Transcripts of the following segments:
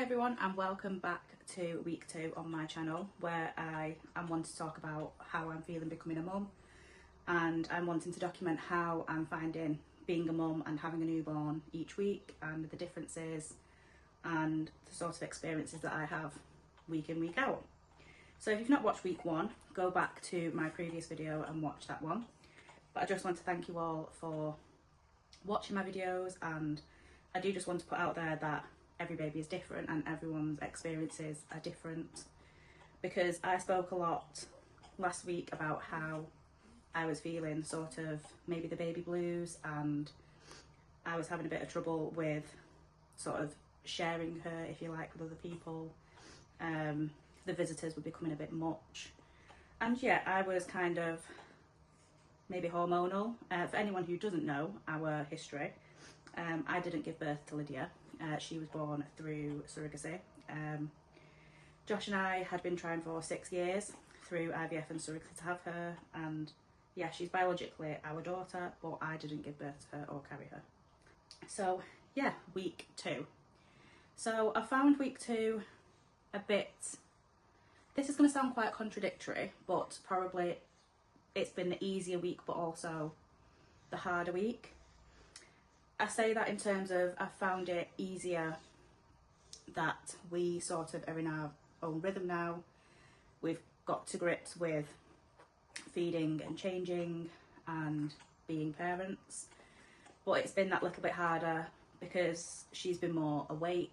everyone and welcome back to week 2 on my channel, where I am wanting to talk about how I'm feeling becoming a mum, and I'm wanting to document how I'm finding being a mum and having a newborn each week, and the differences and the sort of experiences that I have week in, week out. So if you've not watched week 1, go back to my previous video and watch that one. But I just want to thank you all for watching my videos, and I do just want to put out there that every baby is different and everyone's experiences are different, because I spoke a lot last week about how I was feeling sort of maybe the baby blues, and I was having a bit of trouble with sort of sharing her, if you like, with other people. The visitors were becoming a bit much, and yeah, I was kind of maybe hormonal. For anyone who doesn't know our history, I didn't give birth to Lydia. She was born through surrogacy. Josh and I had been trying for 6 years through IVF and surrogacy to have her, and yeah, she's biologically our daughter, but I didn't give birth to her or carry her. So yeah, week 2. So I found week 2 a bit, this is going to sound quite contradictory, but probably it's been the easier week but also the harder week. I say that in terms of I found it easier that we sort of are in our own rhythm now. We've got to grips with feeding and changing and being parents, but it's been that little bit harder because she's been more awake,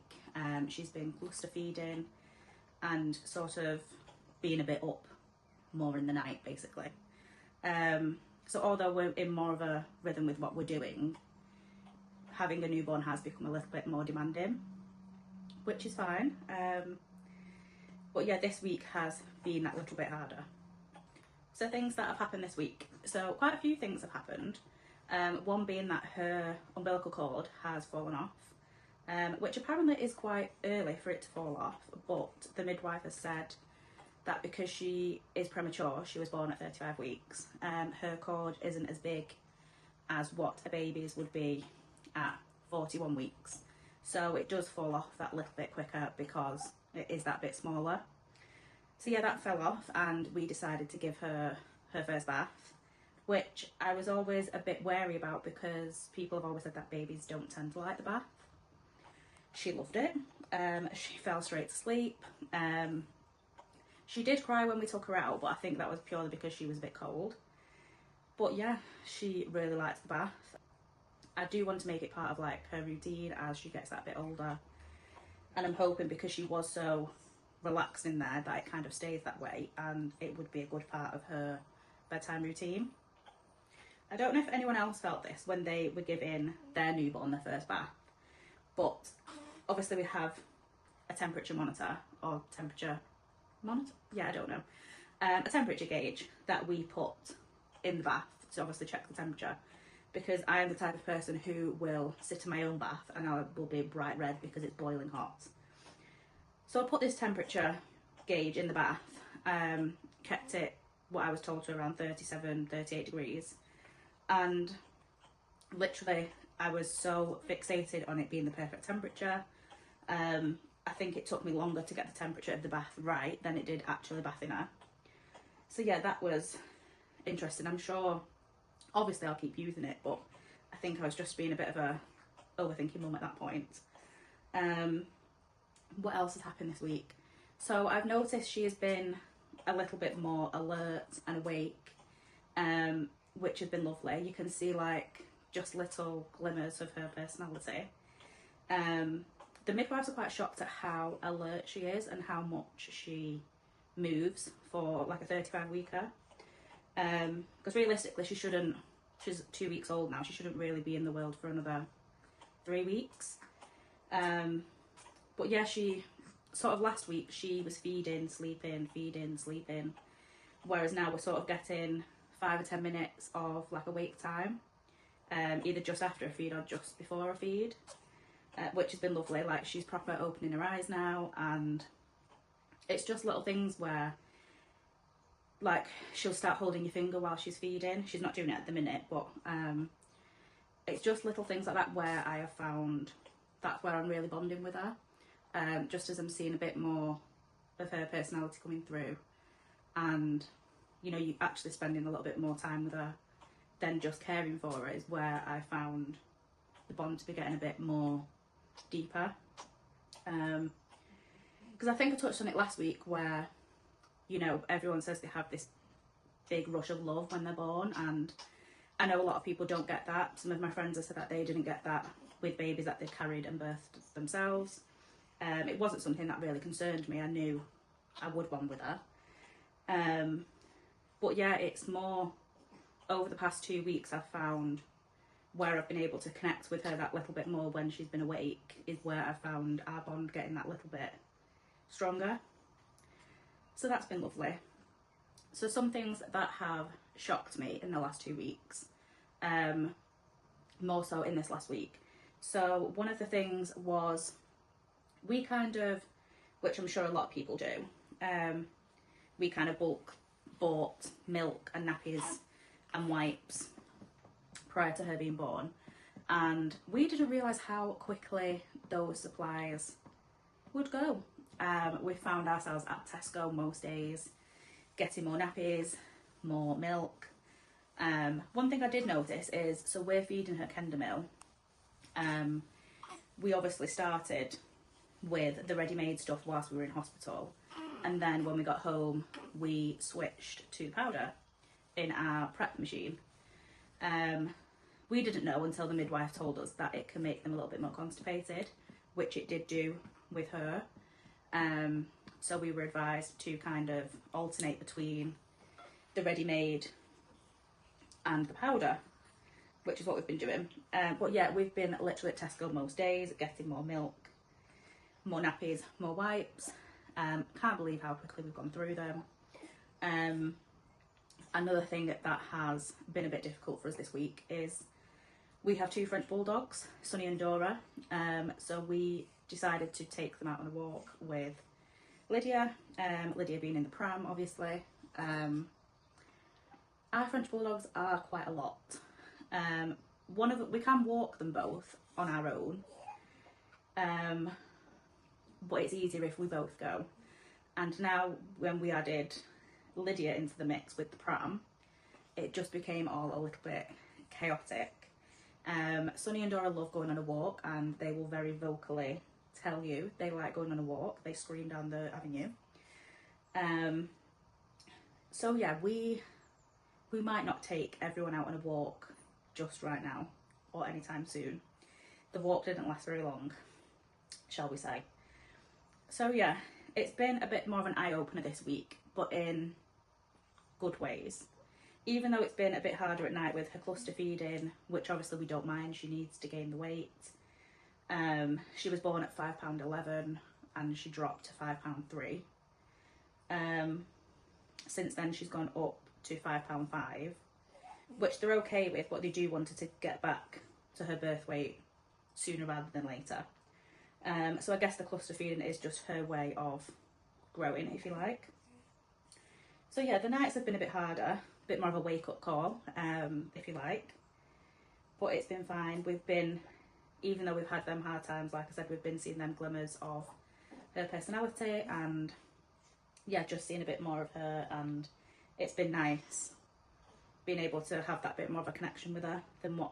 she's been cluster feeding and sort of being a bit up more in the night basically. So although we're in more of a rhythm with what we're doing, having a newborn has become a little bit more demanding, which is fine. But yeah, this week has been that little bit harder. So things that have happened this week. So quite a few things have happened. One being that her umbilical cord has fallen off, which apparently is quite early for it to fall off, but the midwife has said that because she is premature, she was born at 35 weeks, her cord isn't as big as what a baby's would be at 41 weeks. So it does fall off that little bit quicker because it is that bit smaller. So yeah, that fell off and we decided to give her her first bath, which I was always a bit wary about because people have always said that babies don't tend to like the bath. She loved it. She fell straight to sleep. She did cry when we took her out, but I think that was purely because she was a bit cold. But yeah, she really liked the bath. I do want to make it part of like her routine as she gets that bit older, and I'm hoping because she was so relaxed in there that it kind of stays that way and it would be a good part of her bedtime routine. I don't know if anyone else felt this when they were giving their newborn their first bath, but obviously we have a temperature monitor, or temperature monitor? Yeah, I don't know. A temperature gauge that we put in the bath to obviously check the temperature, because I am the type of person who will sit in my own bath and I will be bright red because it's boiling hot. So I put this temperature gauge in the bath, kept it what I was told to around 37, 38 degrees, and literally I was so fixated on it being the perfect temperature. I think it took me longer to get the temperature of the bath right than it did actually bathing her. So yeah, that was interesting. I'm sure obviously I'll keep using it, but I think I was just being a bit of a overthinking mum at that point. What else has happened this week? So I've noticed she has been a little bit more alert and awake, which has been lovely. You can see like just little glimmers of her personality. The midwives are quite shocked at how alert she is and how much she moves for like a 35 weeker. Because realistically she's 2 weeks old now, she shouldn't really be in the world for another 3 weeks. But yeah, she sort of last week she was feeding, sleeping, whereas now we're sort of getting 5 or 10 minutes of like awake time, either just after a feed or just before a feed, which has been lovely. Like she's proper opening her eyes now, and it's just little things where like she'll start holding your finger while she's feeding. She's not doing it at the minute, but it's just little things like that where I have found that's where I'm really bonding with her. just as I'm seeing a bit more of her personality coming through, and you know, you actually spending a little bit more time with her than just caring for her, is where I found the bond to be getting a bit more deeper. Because I think I touched on it last week, where, you know, everyone says they have this big rush of love when they're born, and I know a lot of people don't get that. Some of my friends have said that they didn't get that with babies that they've carried and birthed themselves. It wasn't something that really concerned me. I knew I would bond with her. But yeah, it's more over the past 2 weeks I've found where I've been able to connect with her that little bit more when she's been awake, is where I found our bond getting that little bit stronger. So that's been lovely. So some things that have shocked me in the last 2 weeks, more so in this last week. So one of the things was, we kind of, which I'm sure a lot of people do, we kind of bulk bought milk and nappies and wipes prior to her being born, and we didn't realise how quickly those supplies would go. We found ourselves at Tesco most days, getting more nappies, more milk. One thing I did notice is, so we're feeding her Kendamil. We obviously started with the ready-made stuff whilst we were in hospital, and then when we got home we switched to powder in our prep machine. We didn't know until the midwife told us that it can make them a little bit more constipated, which it did do with her. So we were advised to kind of alternate between the ready-made and the powder, which is what we've been doing. But yeah, we've been literally at Tesco most days, getting more milk, more nappies, more wipes. Can't believe how quickly we've gone through them. Another thing that has been a bit difficult for us this week is we have 2 French bulldogs, Sunny and Dora. So we decided to take them out on a walk with Lydia, Lydia being in the pram, obviously. Our French bulldogs are quite a lot. One of them, we can walk them both on our own, but it's easier if we both go. And now when we added Lydia into the mix with the pram, it just became all a little bit chaotic. Sunny and Dora love going on a walk, and they will very vocally tell you they like going on a walk. They scream down the avenue. So yeah, we might not take everyone out on a walk just right now or anytime soon. The walk didn't last very long, shall we say. So yeah, it's been a bit more of an eye-opener this week, but in good ways. Even though it's been a bit harder at night with her cluster feeding, which obviously we don't mind, she needs to gain the weight. She was born at £5.11 and she dropped to £5.3. Since then she's gone up to £5.5, which they're okay with, but they do want her to get back to her birth weight sooner rather than later. So I guess the cluster feeding is just her way of growing, if you like. So yeah, the nights have been a bit harder, a bit more of a wake-up call, if you like. But it's been fine. We've been, even though we've had them hard times, like I said, we've been seeing them glimmers of her personality, and yeah, just seeing a bit more of her, and it's been nice being able to have that bit more of a connection with her than what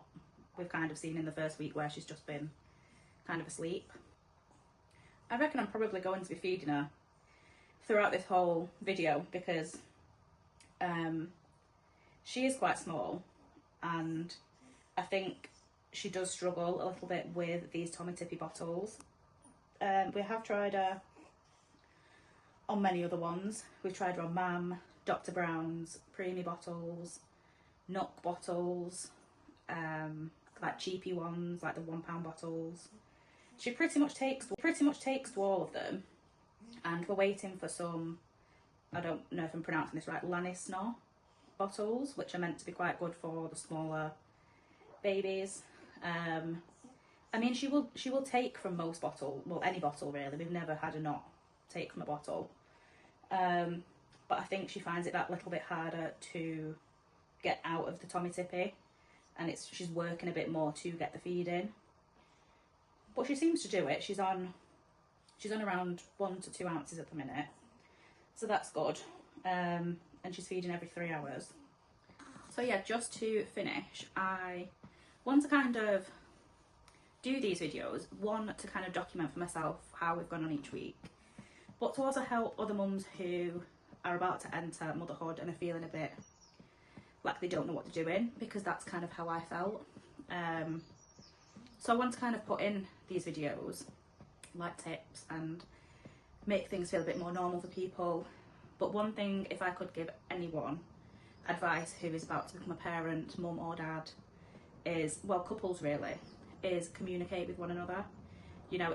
we've kind of seen in the first week, where she's just been kind of asleep. I reckon I'm probably going to be feeding her throughout this whole video, because she is quite small, and I think she does struggle a little bit with these Tommy Tippy bottles. We have tried her on many other ones. We've tried her on Mam, Dr. Brown's, Preemie bottles, Nook bottles, like cheapy ones, like the £1 bottles. She pretty much takes to all of them, and we're waiting for some, I don't know if I'm pronouncing this right, Lanisno bottles, which are meant to be quite good for the smaller babies. I mean, she will take from most bottle, well, any bottle really. We've never had her not take from a bottle. But I think she finds it that little bit harder to get out of the Tommy Tippy, and she's working a bit more to get the feed in. But she seems to do it. She's on She's on around 1 to 2 ounces at the minute, so that's good. And she's feeding every 3 hours. So yeah, just to finish, I want to kind of do these videos, one, to kind of document for myself how we've gone on each week, but to also help other mums who are about to enter motherhood and are feeling a bit like they don't know what they're doing, because that's kind of how I felt. So I want to kind of put in these videos like tips and make things feel a bit more normal for people. But one thing, if I could give anyone advice who is about to become a parent, mum or dad, is, well, couples really, is communicate with one another. You know,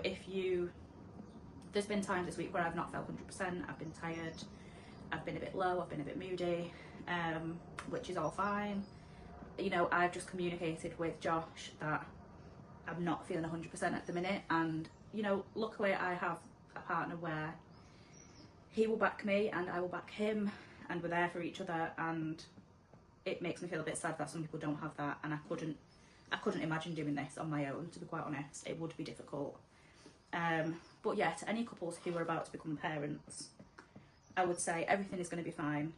there's been times this week where I've not felt 100%, I've been tired, I've been a bit low, I've been a bit moody, which is all fine. You know, I've just communicated with Josh that I'm not feeling 100% at the minute, and, you know, luckily I have a partner where he will back me and I will back him, and we're there for each other, and it makes me feel a bit sad that some people don't have that, and I couldn't imagine doing this on my own, to be quite honest. It would be difficult. But yeah, to any couples who are about to become parents, I would say everything is going to be fine.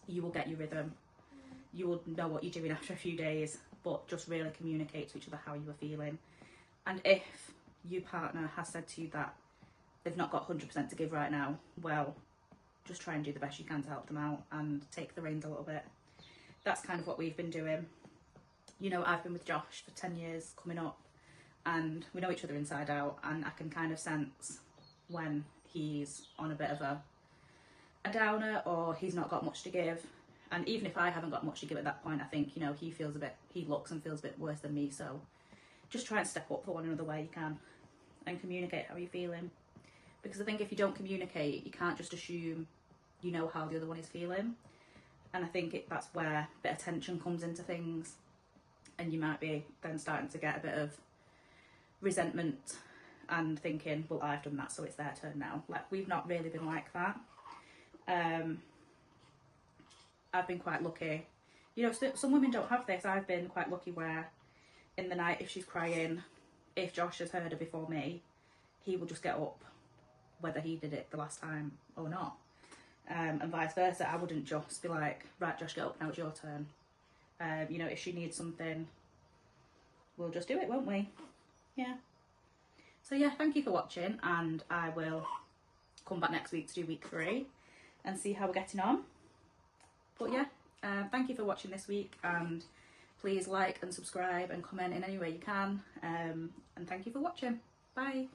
You will get your rhythm. You will know what you're doing after a few days, but just really communicate to each other how you are feeling. And if your partner has said to you that they've not got 100% to give right now, well, just try and do the best you can to help them out and take the reins a little bit. That's kind of what we've been doing. You know, I've been with Josh for 10 years coming up, and we know each other inside out, and I can kind of sense when he's on a bit of a downer or he's not got much to give. And even if I haven't got much to give at that point, I think, you know, he looks and feels a bit worse than me. So just try and step up for one another where you can and communicate how you're feeling. Because I think if you don't communicate, you can't just assume you know how the other one is feeling. And I think that's where a bit of tension comes into things, and you might be then starting to get a bit of resentment and thinking, well, I've done that, so it's their turn now. Like, we've not really been like that. I've been quite lucky. You know, some women don't have this. I've been quite lucky where in the night, if she's crying, if Josh has heard her before me, he will just get up, whether he did it the last time or not. And vice versa. I wouldn't just be like, right, Josh, get up, now it's your turn. You know, if she needs something, we'll just do it, won't we? Yeah. So yeah, thank you for watching, and I will come back next week to do week 3 and see how we're getting on. But yeah, thank you for watching this week, and please like and subscribe and comment in any way you can. And thank you for watching. Bye.